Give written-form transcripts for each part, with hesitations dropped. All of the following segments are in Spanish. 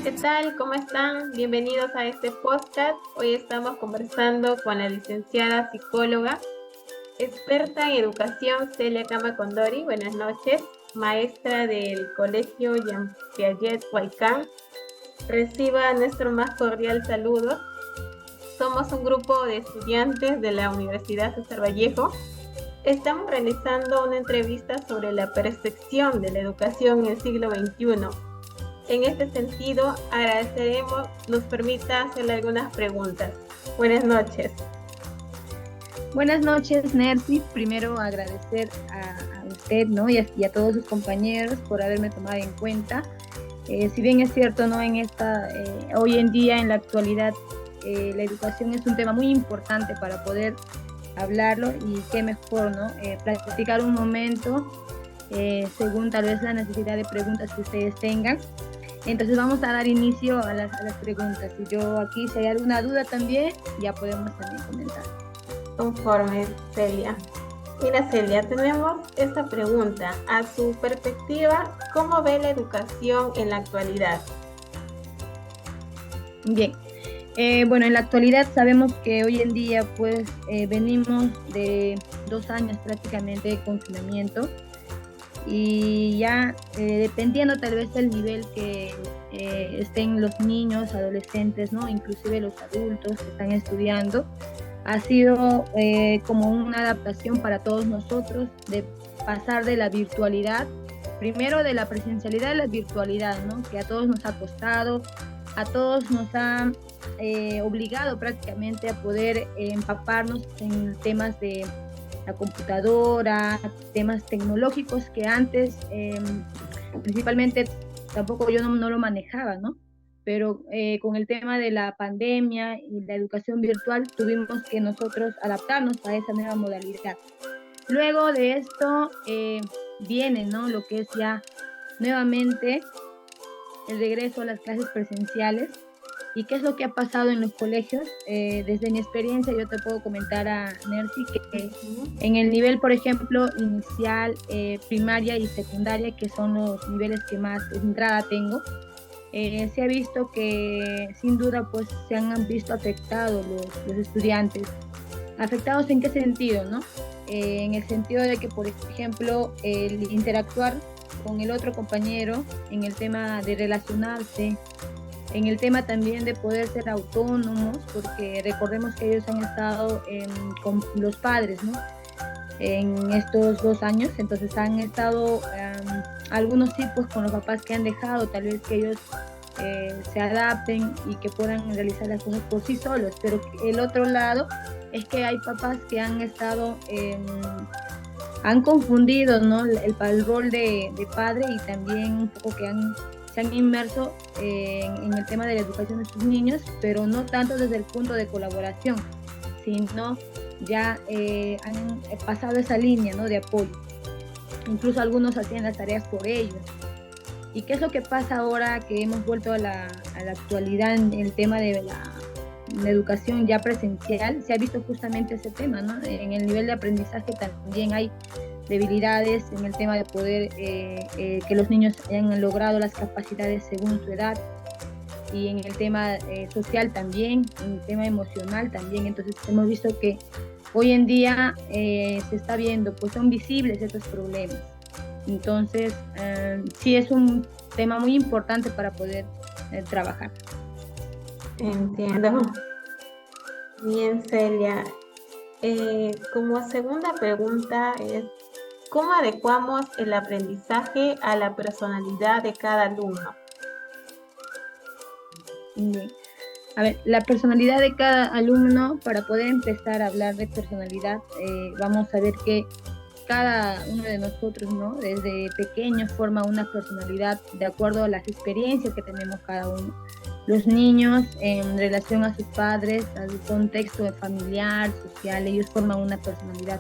¿qué tal? ¿Cómo están? Bienvenidos a este podcast. Hoy estamos conversando con la licenciada psicóloga, experta en educación, Celia Cama Condori. Buenas noches, maestra del Colegio Jean Piaget Huaycán. Reciba nuestro más cordial saludo. Somos un grupo de estudiantes de la Universidad César Vallejo. Estamos realizando una entrevista sobre la percepción de la educación en el siglo XXI. En este sentido, agradeceremos nos permita hacerle algunas preguntas. Buenas noches. Buenas noches, Nercy. Primero agradecer a usted, ¿no? y a todos sus compañeros por haberme tomado en cuenta. Si bien es cierto, ¿no? Hoy en día, en la actualidad, la educación es un tema muy importante para poder hablarlo, y qué mejor, ¿no? Platicar un momento según tal vez la necesidad de preguntas que ustedes tengan. Entonces vamos a dar inicio a las preguntas. Y yo aquí, si hay alguna duda también, ya podemos también comentar. Conforme, Celia. Mira, Celia, tenemos esta pregunta. A su perspectiva, ¿cómo ve la educación en la actualidad? Bien. Bueno, en la actualidad sabemos que hoy en día pues venimos de 2 años prácticamente de confinamiento, y ya dependiendo tal vez del nivel que estén los niños, adolescentes, ¿no? Inclusive los adultos que están estudiando, ha sido como una adaptación para todos nosotros de pasar de la virtualidad, primero de la presencialidad a la virtualidad, ¿no? Que a todos nos ha costado, a todos nos ha obligado prácticamente a poder empaparnos en temas de la computadora, temas tecnológicos que antes principalmente tampoco yo no lo manejaba, ¿no? Pero con el tema de la pandemia y la educación virtual tuvimos que nosotros adaptarnos a esa nueva modalidad. Luego de esto viene, ¿no? Lo que es ya nuevamente el regreso a las clases presenciales. ¿Y qué es lo que ha pasado en los colegios? Desde mi experiencia yo te puedo comentar, a Nercy, que en el nivel, por ejemplo, inicial, primaria y secundaria, que son los niveles que más entrada tengo, se ha visto que sin duda pues se han visto afectados los estudiantes. ¿Afectados en qué sentido, no? En el sentido de que, por ejemplo, el interactuar con el otro compañero, en el tema de relacionarse, en el tema también de poder ser autónomos, porque recordemos que ellos han estado con los padres, ¿no? En estos 2 años, entonces han estado, algunos sí, pues con los papás que han dejado, tal vez que ellos se adapten y que puedan realizar las cosas por sí solos, pero el otro lado es que hay papás que han estado, han confundido, ¿no? el rol de padre, y también un poco que se han inmerso en el tema de la educación de sus niños, pero no tanto desde el punto de colaboración, sino ya han pasado esa línea, ¿no? De apoyo. Incluso algunos hacían las tareas por ellos. ¿Y qué es lo que pasa ahora que hemos vuelto a la actualidad en el tema de la educación ya presencial? Se ha visto justamente ese tema, ¿no? En el nivel de aprendizaje también hay debilidades en el tema de poder que los niños hayan logrado las capacidades según su edad, y en el tema social también, en el tema emocional también. Entonces hemos visto que hoy en día se está viendo, pues son visibles estos problemas. Entonces sí es un tema muy importante para poder trabajar. Entiendo. Bien, Celia. Como segunda pregunta es, ¿cómo adecuamos el aprendizaje a la personalidad de cada alumno? Bien. A ver, la personalidad de cada alumno, para poder empezar a hablar de personalidad, vamos a ver que cada uno de nosotros, ¿no? Desde pequeño forma una personalidad de acuerdo a las experiencias que tenemos cada uno. Los niños, en relación a sus padres, al contexto familiar, social, ellos forman una personalidad.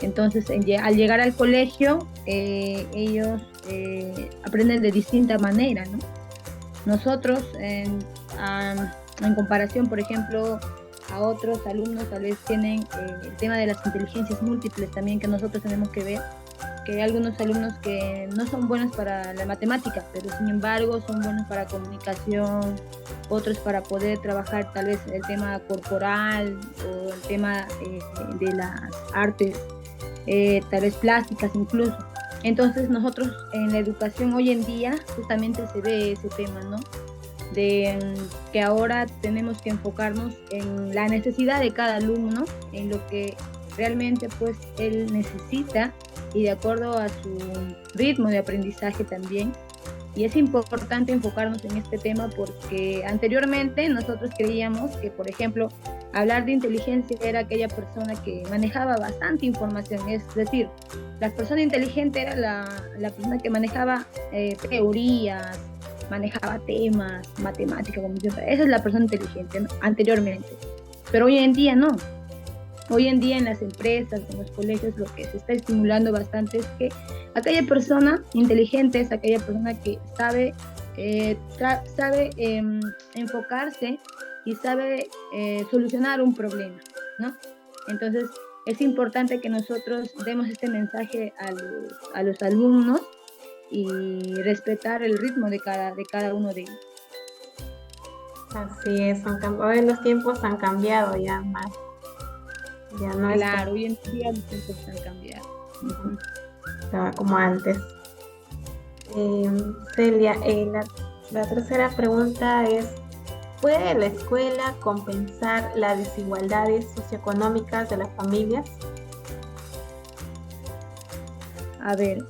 Entonces, al llegar al colegio, ellos aprenden de distinta manera, ¿no? Nosotros, en comparación, por ejemplo, a otros alumnos, tal vez tienen el tema de las inteligencias múltiples también, que nosotros tenemos que ver. que hay algunos alumnos que no son buenos para la matemática, pero sin embargo son buenos para comunicación, otros para poder trabajar tal vez el tema corporal o el tema de las artes, tal vez plásticas incluso. Entonces nosotros en la educación hoy en día justamente se ve ese tema, ¿no? De que ahora tenemos que enfocarnos en la necesidad de cada alumno, en lo que realmente pues él necesita y de acuerdo a su ritmo de aprendizaje también. Y es importante enfocarnos en este tema porque anteriormente nosotros creíamos que, por ejemplo, hablar de inteligencia era aquella persona que manejaba bastante información, es decir, la persona inteligente era la persona que manejaba teorías, manejaba temas, matemática, como esa es la persona inteligente, ¿no? Anteriormente. Pero hoy en día no. Hoy en día en las empresas, en los colegios, lo que se está estimulando bastante es que aquella persona inteligente es aquella persona que sabe, enfocarse y sabe solucionar un problema, ¿no? Entonces es importante que nosotros demos este mensaje a los alumnos y respetar el ritmo de cada uno de ellos. Así es, hoy los tiempos han cambiado ya más. Ya no es Claro, hoy en día los tiempos han cambiado. como antes. Celia, la tercera pregunta es, ¿puede la escuela compensar las desigualdades socioeconómicas de las familias? A ver,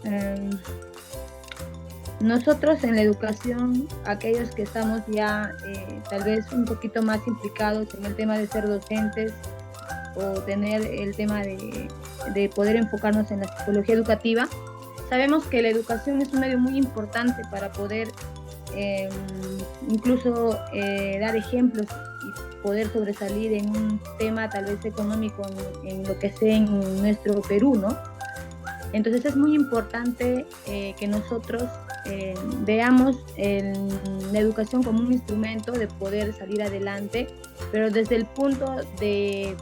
nosotros en la educación, aquellos que estamos ya tal vez un poquito más implicados en el tema de ser docentes o tener el tema de poder enfocarnos en la psicología educativa, sabemos que la educación es un medio muy importante para poder incluso dar ejemplos y poder sobresalir en un tema tal vez económico en lo que sea en nuestro Perú, ¿no? Entonces es muy importante que nosotros veamos la educación como un instrumento de poder salir adelante, pero desde el punto de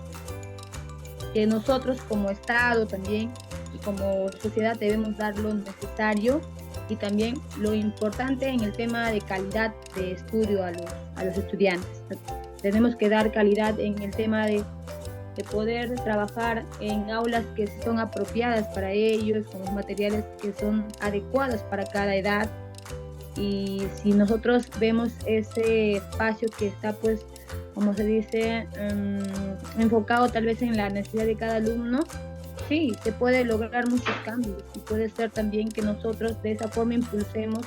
que nosotros como Estado también y como sociedad debemos dar lo necesario y también lo importante en el tema de calidad de estudio a los estudiantes. Tenemos que dar calidad en el tema de poder trabajar en aulas que son apropiadas para ellos, con los materiales que son adecuados para cada edad. Y si nosotros vemos ese espacio que está, pues, como se dice, enfocado tal vez en la necesidad de cada alumno, sí, se puede lograr muchos cambios y puede ser también que nosotros de esa forma impulsemos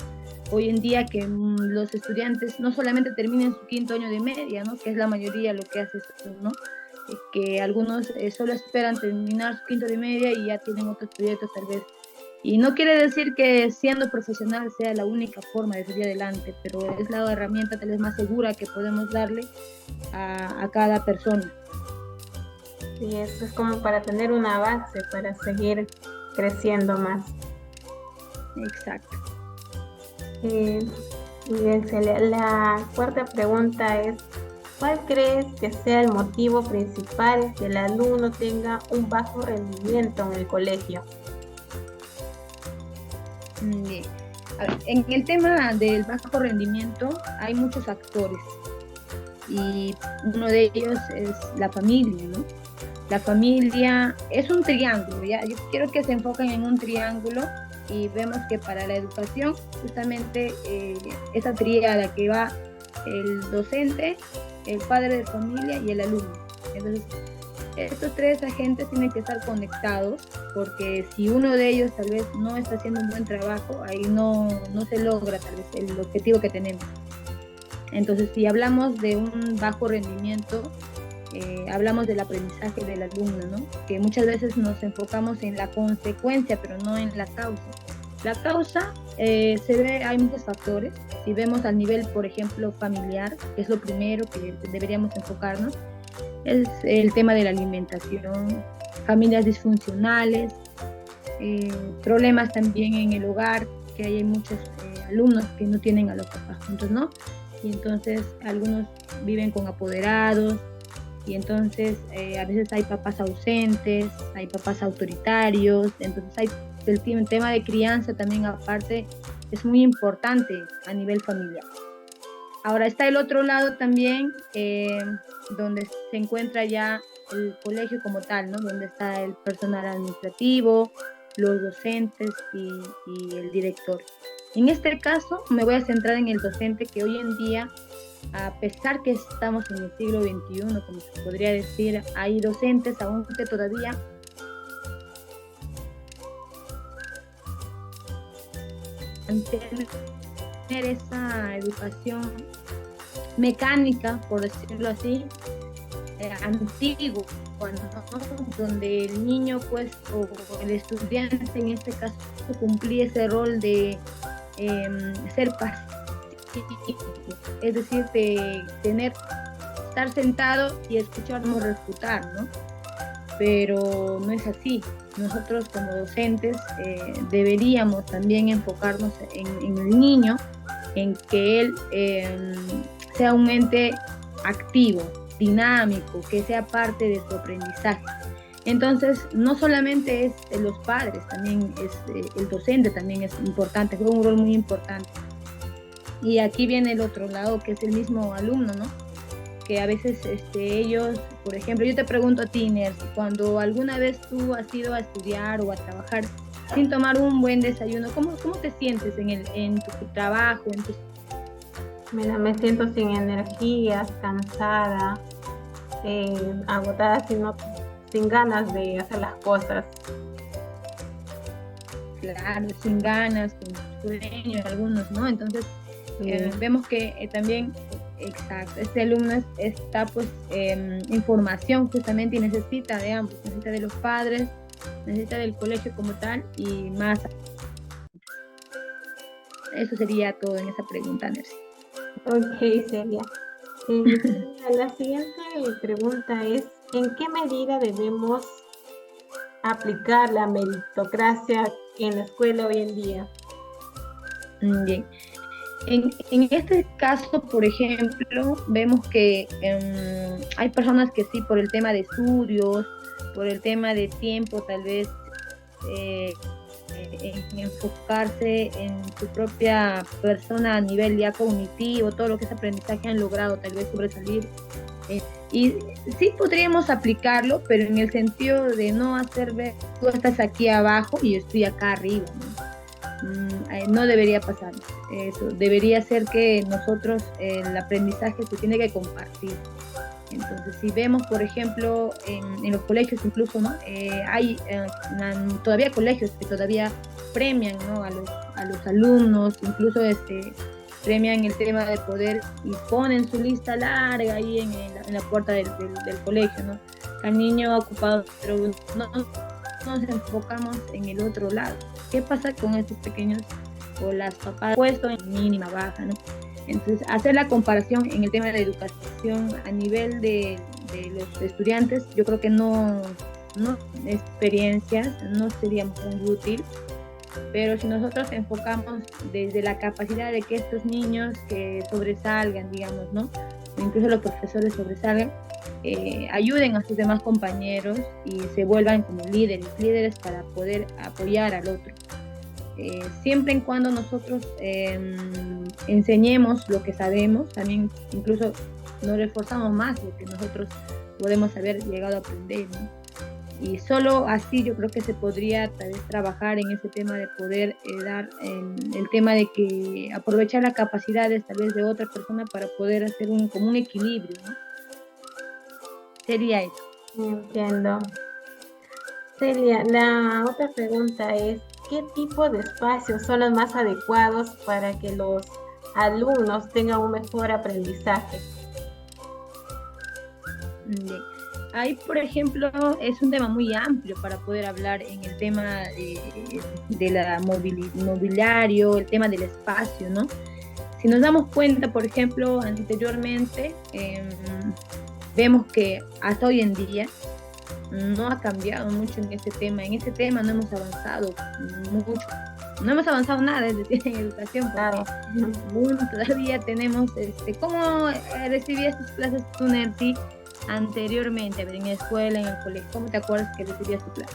hoy en día que los estudiantes no solamente terminen su quinto año de media, ¿no? Que es la mayoría lo que hace esto, ¿no? Que algunos solo esperan terminar su quinto de media y ya tienen otros proyectos tal vez. Y no quiere decir que siendo profesional sea la única forma de seguir adelante, pero es la herramienta tal vez más segura que podemos darle a cada persona. Sí, eso es como para tener una base, para seguir creciendo más. Exacto. Bien, Celia. La cuarta pregunta es, ¿cuál crees que sea el motivo principal que el alumno tenga un bajo rendimiento en el colegio? Bien. A ver, en el tema del bajo rendimiento hay muchos factores y uno de ellos es la familia, ¿no? La familia es un triángulo, ¿ya? Yo quiero que se enfoquen en un triángulo y vemos que para la educación justamente esa tríada que va el docente, el padre de familia y el alumno. Entonces, estos tres agentes tienen que estar conectados porque si uno de ellos tal vez no está haciendo un buen trabajo, ahí no se logra tal vez el objetivo que tenemos. Entonces, si hablamos de un bajo rendimiento, hablamos del aprendizaje del alumno, ¿no? Que muchas veces nos enfocamos en la consecuencia, pero no en la causa. La causa se ve, hay muchos factores. Si vemos al nivel, por ejemplo, familiar, que es lo primero que deberíamos enfocarnos, es el tema de la alimentación, familias disfuncionales, problemas también en el hogar, que hay muchos alumnos que no tienen a los papás juntos, ¿no? Y entonces algunos viven con apoderados, y entonces a veces hay papás ausentes, hay papás autoritarios, entonces hay el tema de crianza también aparte es muy importante a nivel familiar. Ahora está el otro lado también, donde se encuentra ya el colegio como tal, ¿no? Donde está el personal administrativo, los docentes y el director. En este caso me voy a centrar en el docente, que hoy en día, a pesar que estamos en el siglo XXI, como se podría decir, hay docentes aún que todavía tener esa educación mecánica, por decirlo así, antiguo, ¿no? Donde el niño, pues, o el estudiante en este caso, cumplía ese rol de ser pacífico, es decir, de estar sentado y escucharnos refutar, ¿no? Pero no es así. Nosotros como docentes deberíamos también enfocarnos en el niño, en que él sea un ente activo, dinámico, que sea parte de su aprendizaje. Entonces, no solamente es los padres, también es el docente, también es importante, juega un rol muy importante. Y aquí viene el otro lado, que es el mismo alumno, ¿no? Que a veces ellos, por ejemplo, yo te pregunto a ti, Nercy, cuando alguna vez tú has ido a estudiar o a trabajar sin tomar un buen desayuno, ¿cómo te sientes en tu trabajo, en tus... Mira, me siento sin energías, cansada, agotada, sin ganas de hacer las cosas. Claro, sin ganas, con sueño, algunos, ¿no? Entonces, vemos que también, exacto, este alumno está pues en formación justamente y necesita de ambos, necesita de los padres, necesita del colegio como tal y más. Eso sería todo en esa pregunta, Nercy. Ok, Celia. La siguiente pregunta es, ¿en qué medida debemos aplicar la meritocracia en la escuela hoy en día? Bien. En este caso, por ejemplo, vemos que hay personas que sí, por el tema de estudios, por el tema de tiempo, tal vez en enfocarse en su propia persona a nivel ya cognitivo, todo lo que es aprendizaje han logrado tal vez sobresalir. Y sí podríamos aplicarlo, pero en el sentido de no hacer ver, tú estás aquí abajo y yo estoy acá arriba, ¿no? No debería pasar eso, debería ser que nosotros el aprendizaje se tiene que compartir. Entonces, si vemos, por ejemplo, en los colegios incluso, ¿no? Hay todavía colegios que todavía premian, ¿no? a los alumnos, incluso premian el tema de poder y ponen su lista larga ahí en la puerta del colegio, ¿no? El niño ocupado, pero no nos enfocamos en el otro lado. ¿Qué pasa con estos pequeños o las papás puesto en mínima, baja, ¿no? Entonces, hacer la comparación en el tema de educación a nivel de los estudiantes, yo creo que no experiencias, no sería muy útil, pero si nosotros enfocamos desde la capacidad de que estos niños que sobresalgan, digamos, ¿no? O incluso los profesores sobresalgan, ayuden a sus demás compañeros y se vuelvan como líderes para poder apoyar al otro. Siempre en cuando nosotros enseñemos lo que sabemos, también incluso nos reforzamos más lo que nosotros podemos haber llegado a aprender, ¿no? Y solo así yo creo que se podría tal vez trabajar en ese tema de poder dar el tema de que aprovechar las capacidades tal vez de otra persona para poder hacer como un equilibrio, ¿no? Sería eso. Entiendo. Celia, la otra pregunta es, ¿qué tipo de espacios son los más adecuados para que los alumnos tengan un mejor aprendizaje? Bien. Ahí, por ejemplo, es un tema muy amplio para poder hablar en el tema de la mobiliario, el tema del espacio, ¿no? Si nos damos cuenta, por ejemplo, anteriormente, vemos que hasta hoy en día no ha cambiado mucho en este tema. En este tema no hemos avanzado mucho. No hemos avanzado nada, es decir, en educación, porque todavía tenemos, ¿cómo recibías tus clases tú, Nercy, anteriormente? A ver, en la escuela, en el colegio, ¿cómo te acuerdas que recibías tu clase?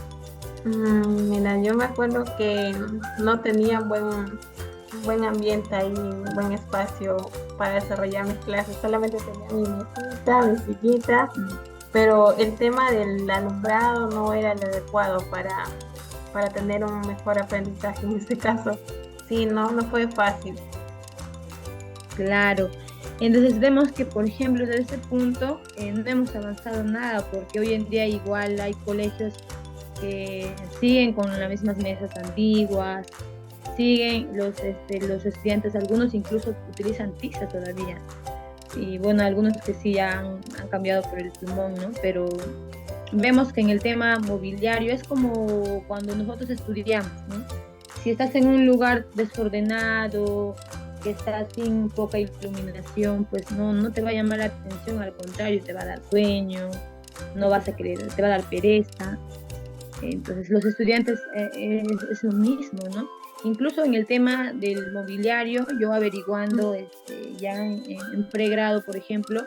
Mira, yo me acuerdo que no tenía buen ambiente ahí, buen espacio para desarrollar mis clases. Solamente tenía mi mesita, mi sillita, pero el tema del alumbrado no era el adecuado para tener un mejor aprendizaje en este caso. Sí, no fue fácil. Claro. Entonces vemos que, por ejemplo, desde ese punto no hemos avanzado nada, porque hoy en día igual hay colegios que siguen con las mismas mesas antiguas, siguen los estudiantes, algunos incluso utilizan tiza todavía. Y bueno, algunos que sí ya han cambiado por el pulmón, ¿no? Pero vemos que en el tema mobiliario es como cuando nosotros estudiamos, ¿no? Si estás en un lugar desordenado, que está sin poca iluminación, pues no te va a llamar la atención, al contrario, te va a dar sueño, no vas a querer, te va a dar pereza. Entonces, los estudiantes es lo mismo, ¿no? Incluso en el tema del mobiliario, yo averiguando ya en pregrado, por ejemplo,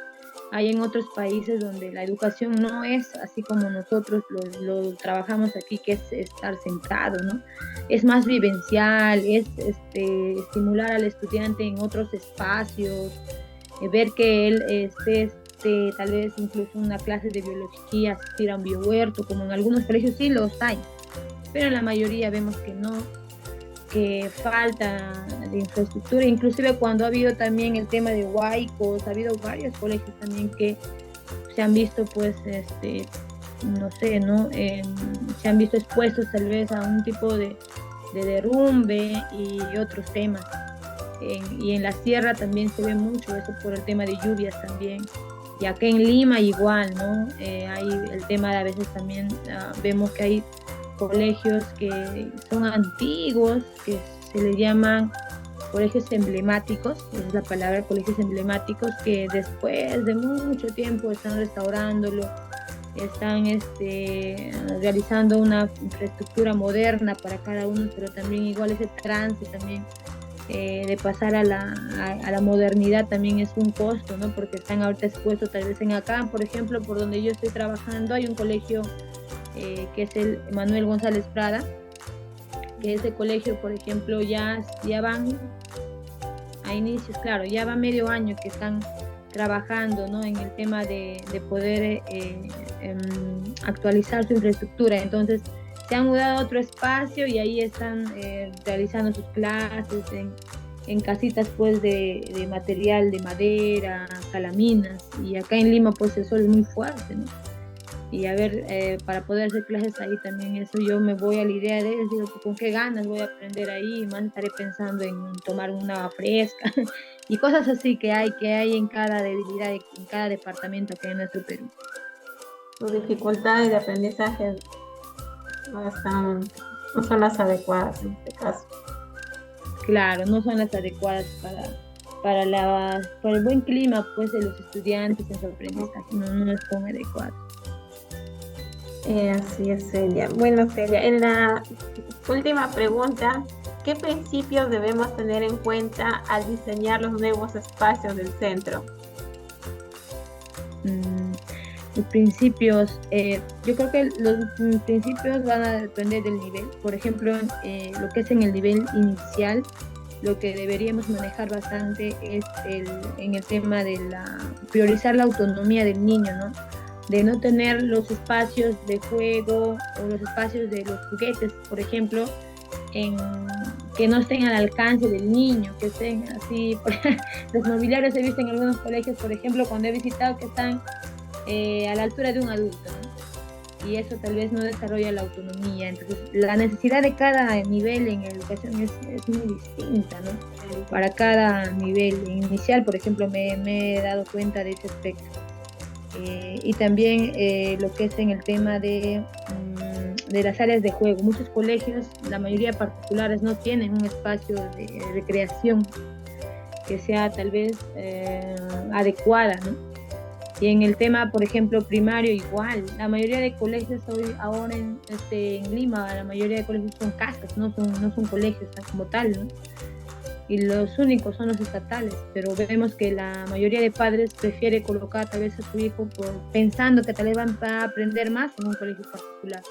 hay en otros países donde la educación no es así como nosotros lo trabajamos aquí, que es estar sentado, ¿no? Es más vivencial, es estimular al estudiante en otros espacios, ver que él esté tal vez incluso una clase de biología, asistir a un biohuerto, como en algunos colegios sí los hay, pero en la mayoría vemos que no, que falta de infraestructura. Inclusive cuando ha habido también el tema de huaicos, ha habido varios colegios también que se han visto pues no sé, ¿no? Se han visto expuestos tal vez a un tipo de derrumbe y otros temas. Y en la sierra también se ve mucho eso por el tema de lluvias también. Y acá en Lima igual, ¿no? Hay el tema de a veces también vemos que hay colegios que son antiguos, que se les llaman colegios emblemáticos, es la palabra, colegios emblemáticos, que después de mucho tiempo están restaurándolo, están realizando una infraestructura moderna para cada uno, pero también igual ese trance también de pasar a la modernidad también es un costo, ¿no? Porque están ahorita expuestos tal vez en acá, por ejemplo, por donde yo estoy trabajando, hay un colegio que es el Manuel González Prada, que ese colegio, por ejemplo, ya van a inicios, claro, ya va medio año que están trabajando, ¿no? En el tema de poder actualizar su infraestructura. Entonces, se han mudado a otro espacio y ahí están realizando sus clases en casitas pues de material de madera, calaminas, y acá en Lima pues el sol es muy fuerte, ¿no? Y a ver, para poder hacer clases ahí también, eso yo me voy a la idea de, digo, con qué ganas voy a aprender ahí, más estaré pensando en tomar una agua fresca y cosas así que hay en cada debilidad, en cada departamento que hay en nuestro Perú. Sus dificultades de aprendizaje no son las adecuadas en este caso. Claro, no son las adecuadas para el buen clima pues de los estudiantes en su aprendizaje, no son adecuadas. Así es, Celia. Bueno, Celia, en la última pregunta, ¿qué principios debemos tener en cuenta al diseñar los nuevos espacios del centro? Los principios, yo creo que los principios van a depender del nivel. Por ejemplo, lo que es en el nivel inicial, lo que deberíamos manejar bastante es en el tema de priorizar la autonomía del niño, ¿no? De no tener los espacios de juego o los espacios de los juguetes, por ejemplo, que no estén al alcance del niño, que estén así. Los mobiliarios he visto en algunos colegios, por ejemplo, cuando he visitado, que están a la altura de un adulto, ¿no? Y eso tal vez no desarrolla la autonomía. Entonces, la necesidad de cada nivel en educación es muy distinta, ¿no? Para cada nivel inicial, por ejemplo, me he dado cuenta de ese aspecto. Y también lo que es en el tema de las áreas de juego. Muchos colegios, la mayoría particulares, no tienen un espacio de recreación que sea tal vez adecuada, ¿no? Y en el tema, por ejemplo, primario, igual. La mayoría de colegios ahora en Lima, la mayoría de colegios son casas, no son colegios como tal, ¿no? Y los únicos son los estatales, pero vemos que la mayoría de padres prefiere colocar tal vez a su hijo pensando que tal vez va a aprender más en un colegio particular.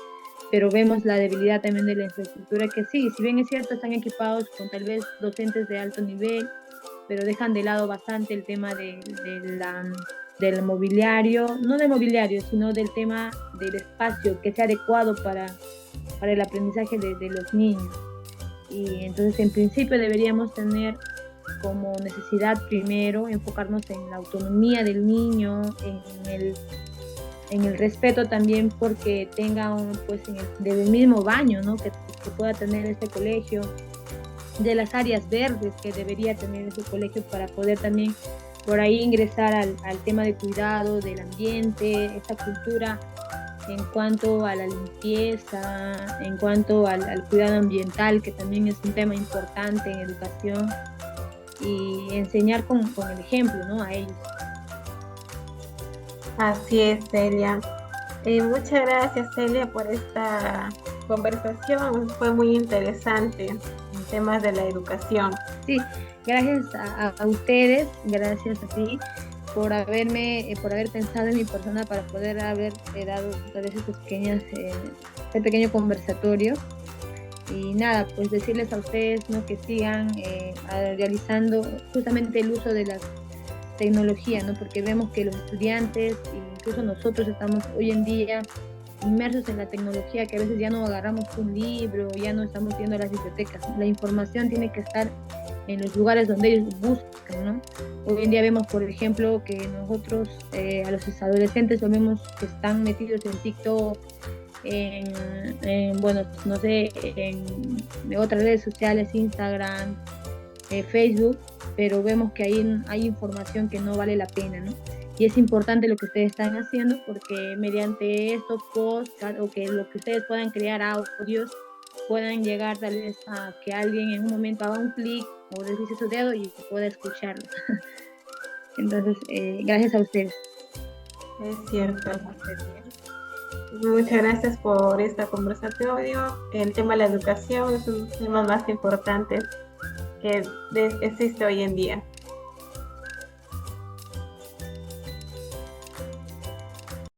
pero vemos la debilidad también de la infraestructura, que sí, si bien es cierto, están equipados con tal vez docentes de alto nivel, pero dejan de lado bastante el tema del mobiliario, no del mobiliario, sino del tema del espacio que sea adecuado para el aprendizaje de los niños. Y entonces, en principio, deberíamos tener como necesidad primero enfocarnos en la autonomía del niño, en el respeto también porque tenga pues del mismo baño, ¿no? Que pueda tener este colegio, de las áreas verdes que debería tener ese colegio para poder también por ahí ingresar al tema de cuidado del ambiente, esta cultura en cuanto a la limpieza, en cuanto al cuidado ambiental, que también es un tema importante en educación, y enseñar con el ejemplo, ¿no? A ellos. Así es, Celia. Muchas gracias, Celia, por esta conversación. Fue muy interesante en temas de la educación. Sí, gracias a ustedes, gracias a ti por haber pensado en mi persona para poder haber dado tal vez este pequeño conversatorio. Y nada, pues decirles a ustedes, ¿no?, que sigan realizando justamente el uso de las tecnologías, ¿no? Porque vemos que los estudiantes, incluso nosotros, estamos hoy en día inmersos en la tecnología, que a veces ya no agarramos un libro, ya no estamos viendo las bibliotecas. La información tiene que estar en los lugares donde ellos buscan, ¿no? Hoy en día vemos, por ejemplo, que nosotros a los adolescentes vemos que están metidos en TikTok, bueno, no sé, en otras redes sociales, Instagram, Facebook, pero vemos que hay información que no vale la pena, ¿no? Y es importante lo que ustedes están haciendo, porque mediante estos podcasts o que lo que ustedes puedan crear audios, puedan llegar tal vez a que alguien en un momento haga un clic o deslice su dedo y pueda escucharlo. Entonces, gracias a ustedes. Es cierto. Muchas gracias por esta conversación. El tema de la educación es uno de los temas más importantes que existe hoy en día.